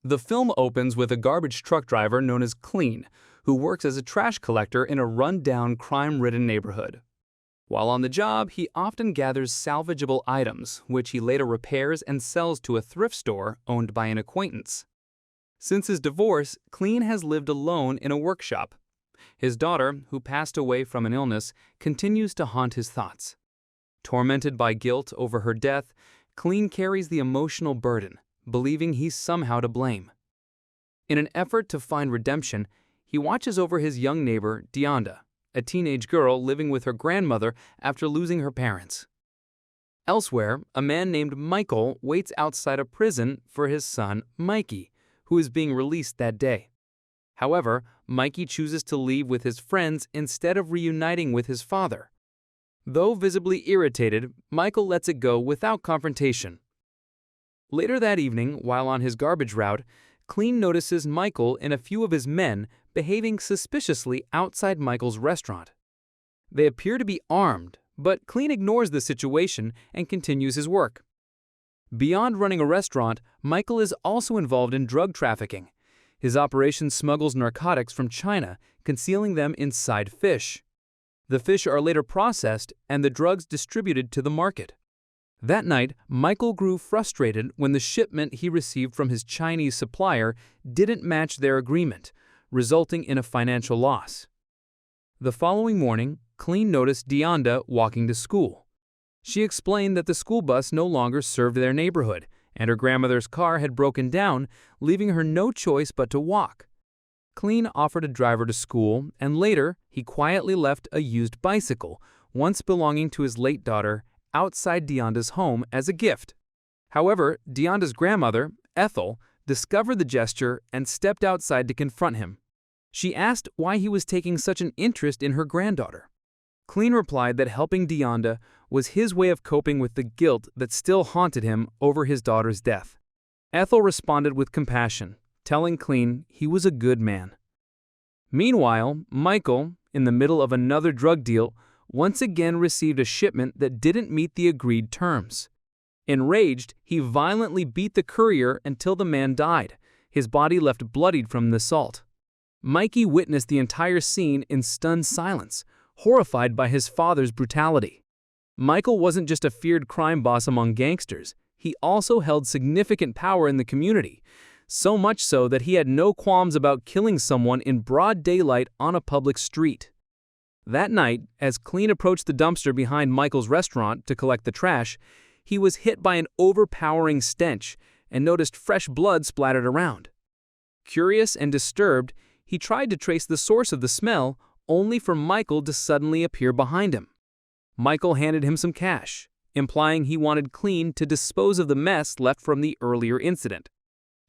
The film opens with a garbage truck driver known as Clean, who works as a trash collector in a run-down, crime-ridden neighborhood. While on the job, he often gathers salvageable items, which he later repairs and sells to a thrift store owned by an acquaintance. Since his divorce, Clean has lived alone in a workshop. His daughter, who passed away from an illness, continues to haunt his thoughts. Tormented by guilt over her death, Clean carries the emotional burden, believing he's somehow to blame. In an effort to find redemption, he watches over his young neighbor, Dianda, a teenage girl living with her grandmother after losing her parents. Elsewhere, a man named Michael waits outside a prison for his son, Mikey, who is being released that day. However, Mikey chooses to leave with his friends instead of reuniting with his father. Though visibly irritated, Michael lets it go without confrontation. Later that evening, while on his garbage route, Clean notices Michael and a few of his men behaving suspiciously outside Michael's restaurant. They appear to be armed, but Clean ignores the situation and continues his work. Beyond running a restaurant, Michael is also involved in drug trafficking. His operation smuggles narcotics from China, concealing them inside fish. The fish are later processed and the drugs distributed to the market. That night, Michael grew frustrated when the shipment he received from his Chinese supplier didn't match their agreement, resulting in a financial loss. The following morning, Clean noticed Dianda walking to school. She explained that the school bus no longer served their neighborhood, and her grandmother's car had broken down, leaving her no choice but to walk. Clean offered to drive her to school, and later he quietly left a used bicycle, once belonging to his late daughter, outside Dianda's home as a gift. However, Dianda's grandmother, Ethel, discovered the gesture and stepped outside to confront him. She asked why he was taking such an interest in her granddaughter. Clean replied that helping Dianda was his way of coping with the guilt that still haunted him over his daughter's death. Ethel responded with compassion, telling Clean he was a good man. Meanwhile, Michael, in the middle of another drug deal, once again received a shipment that didn't meet the agreed terms. Enraged, he violently beat the courier until the man died, his body left bloodied from the assault. Mikey witnessed the entire scene in stunned silence, horrified by his father's brutality. Michael wasn't just a feared crime boss among gangsters, he also held significant power in the community, so much so that he had no qualms about killing someone in broad daylight on a public street. That night, as Clean approached the dumpster behind Michael's restaurant to collect the trash, he was hit by an overpowering stench and noticed fresh blood splattered around. Curious and disturbed, he tried to trace the source of the smell, only for Michael to suddenly appear behind him. Michael handed him some cash, implying he wanted Clean to dispose of the mess left from the earlier incident.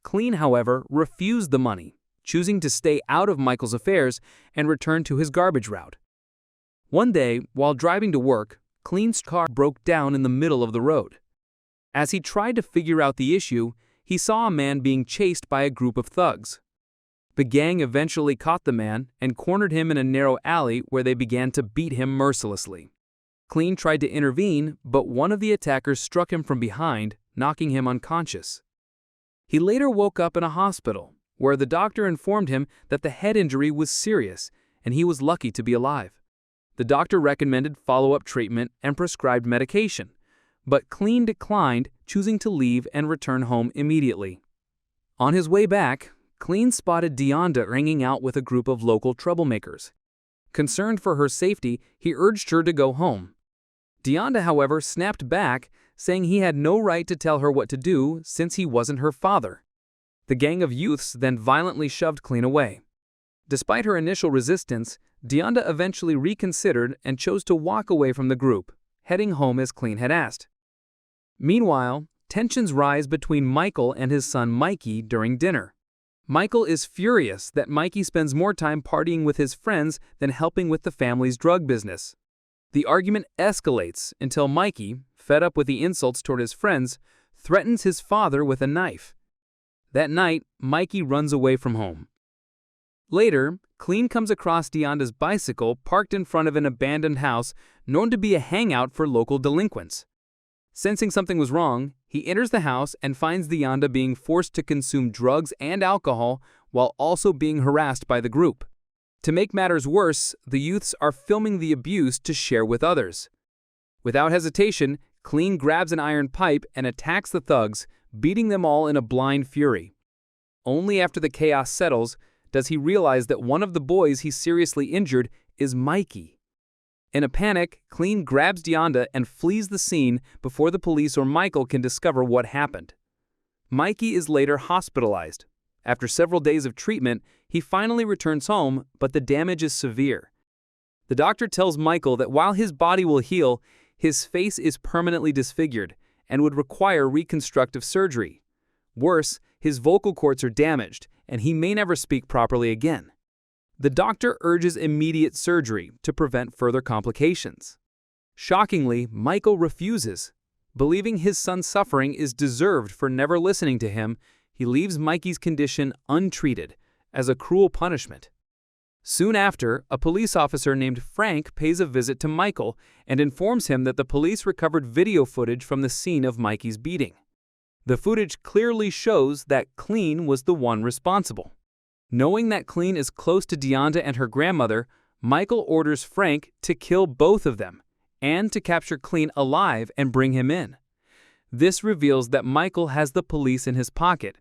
Clean, however, refused the money, choosing to stay out of Michael's affairs and return to his garbage route. One day, while driving to work, Clean's car broke down in the middle of the road. As he tried to figure out the issue, he saw a man being chased by a group of thugs. The gang eventually caught the man and cornered him in a narrow alley where they began to beat him mercilessly. Clean tried to intervene, but one of the attackers struck him from behind, knocking him unconscious. He later woke up in a hospital, where the doctor informed him that the head injury was serious and he was lucky to be alive. The doctor recommended follow-up treatment and prescribed medication, but Clean declined, choosing to leave and return home immediately. On his way back, Clean spotted Dianda hanging out with a group of local troublemakers. Concerned for her safety, he urged her to go home. Dianda, however, snapped back, saying he had no right to tell her what to do since he wasn't her father. The gang of youths then violently shoved Clean away. Despite her initial resistance, Dianda eventually reconsidered and chose to walk away from the group, heading home as Clean had asked. Meanwhile, tensions rise between Michael and his son Mikey during dinner. Michael is furious that Mikey spends more time partying with his friends than helping with the family's drug business. The argument escalates until Mikey, fed up with the insults toward his friends, threatens his father with a knife. That night, Mikey runs away from home. Later, Clean comes across Dianda's bicycle parked in front of an abandoned house known to be a hangout for local delinquents. Sensing something was wrong, He enters the house and finds Dianda being forced to consume drugs and alcohol while also being harassed by the group. To make matters worse, the youths are filming the abuse to share with others. Without hesitation, Clean grabs an iron pipe and attacks the thugs, beating them all in a blind fury. Only after the chaos settles does he realize that one of the boys he seriously injured is Mikey. In a panic, Clean grabs Dianda and flees the scene before the police or Michael can discover what happened. Mikey is later hospitalized. After several days of treatment, he finally returns home, but the damage is severe. The doctor tells Michael that while his body will heal, his face is permanently disfigured and would require reconstructive surgery. Worse, his vocal cords are damaged, and he may never speak properly again. The doctor urges immediate surgery to prevent further complications. Shockingly, Michael refuses. Believing his son's suffering is deserved for never listening to him, he leaves Mikey's condition untreated as a cruel punishment. Soon after, a police officer named Frank pays a visit to Michael and informs him that the police recovered video footage from the scene of Mikey's beating. The footage clearly shows that Clean was the one responsible. Knowing that Clean is close to Dianda and her grandmother, Michael orders Frank to kill both of them and to capture Clean alive and bring him in. This reveals that Michael has the police in his pocket,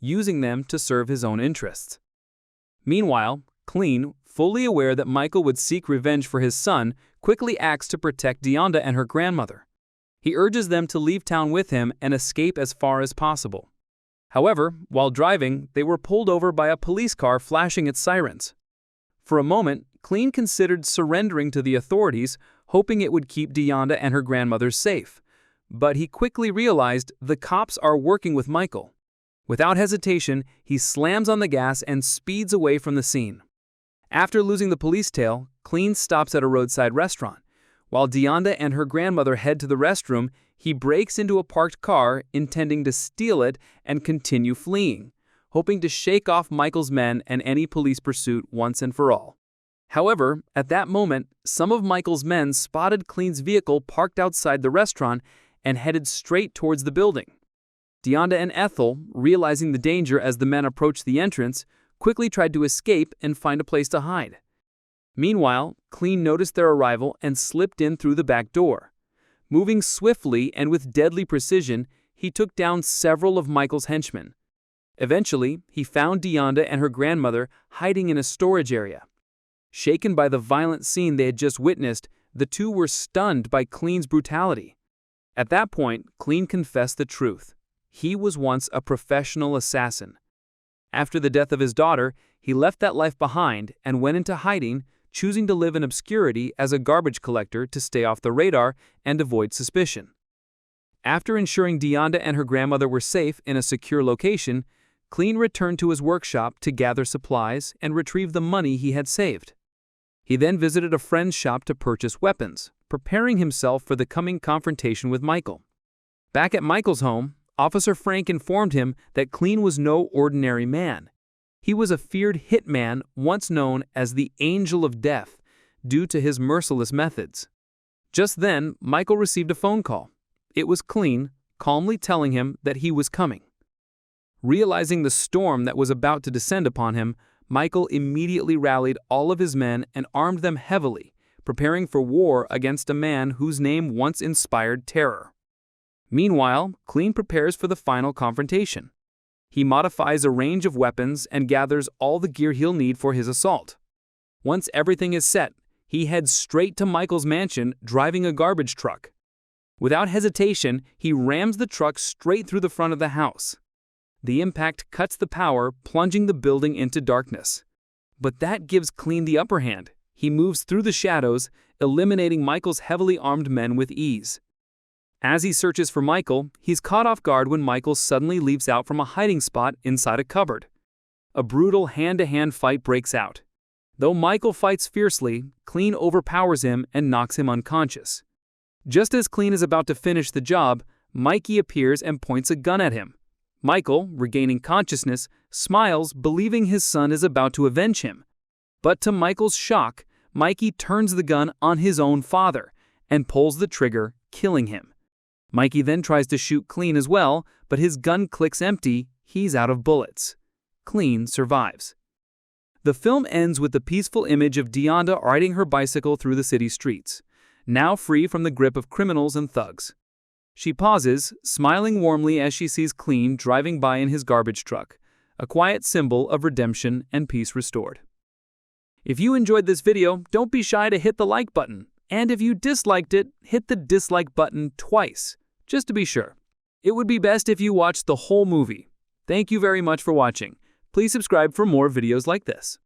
using them to serve his own interests. Meanwhile, Clean, fully aware that Michael would seek revenge for his son, quickly acts to protect Dianda and her grandmother. He urges them to leave town with him and escape as far as possible. However, while driving, they were pulled over by a police car flashing its sirens. For a moment, Clean considered surrendering to the authorities, hoping it would keep Dianda and her grandmother safe. But he quickly realized the cops are working with Michael. Without hesitation, he slams on the gas and speeds away from the scene. After losing the police tail, Clean stops at a roadside restaurant. While Dianda and her grandmother head to the restroom, he breaks into a parked car, intending to steal it and continue fleeing, hoping to shake off Michael's men and any police pursuit once and for all. However, at that moment, some of Michael's men spotted Clean's vehicle parked outside the restaurant and headed straight towards the building. Dianda and Ethel, realizing the danger as the men approached the entrance, quickly tried to escape and find a place to hide. Meanwhile, Clean noticed their arrival and slipped in through the back door. Moving swiftly and with deadly precision, he took down several of Michael's henchmen. Eventually, he found Dianda and her grandmother hiding in a storage area. Shaken by the violent scene they had just witnessed, the two were stunned by Clean's brutality. At that point, Clean confessed the truth. He was once a professional assassin. After the death of his daughter, he left that life behind and went into hiding, choosing to live in obscurity as a garbage collector to stay off the radar and avoid suspicion. After ensuring Dianda and her grandmother were safe in a secure location, Clean returned to his workshop to gather supplies and retrieve the money he had saved. He then visited a friend's shop to purchase weapons, preparing himself for the coming confrontation with Michael. Back at Michael's home, Officer Frank informed him that Clean was no ordinary man. He was a feared hitman once known as the Angel of Death due to his merciless methods. Just then, Michael received a phone call. It was Clean, calmly telling him that he was coming. Realizing the storm that was about to descend upon him, Michael immediately rallied all of his men and armed them heavily, preparing for war against a man whose name once inspired terror. Meanwhile, Clean prepares for the final confrontation. He modifies a range of weapons and gathers all the gear he'll need for his assault. Once everything is set, he heads straight to Michael's mansion, driving a garbage truck. Without hesitation, he rams the truck straight through the front of the house. The impact cuts the power, plunging the building into darkness. But that gives Clean the upper hand. He moves through the shadows, eliminating Michael's heavily armed men with ease. As he searches for Michael, he's caught off guard when Michael suddenly leaps out from a hiding spot inside a cupboard. A brutal hand-to-hand fight breaks out. Though Michael fights fiercely, Clean overpowers him and knocks him unconscious. Just as Clean is about to finish the job, Mikey appears and points a gun at him. Michael, regaining consciousness, smiles, believing his son is about to avenge him. But to Michael's shock, Mikey turns the gun on his own father and pulls the trigger, killing him. Mikey then tries to shoot Clean as well, but his gun clicks empty, he's out of bullets. Clean survives. The film ends with the peaceful image of Dianda riding her bicycle through the city streets, now free from the grip of criminals and thugs. She pauses, smiling warmly as she sees Clean driving by in his garbage truck, a quiet symbol of redemption and peace restored. If you enjoyed this video, don't be shy to hit the like button. And if you disliked it, hit the dislike button twice, just to be sure. It would be best if you watched the whole movie. Thank you very much for watching. Please subscribe for more videos like this.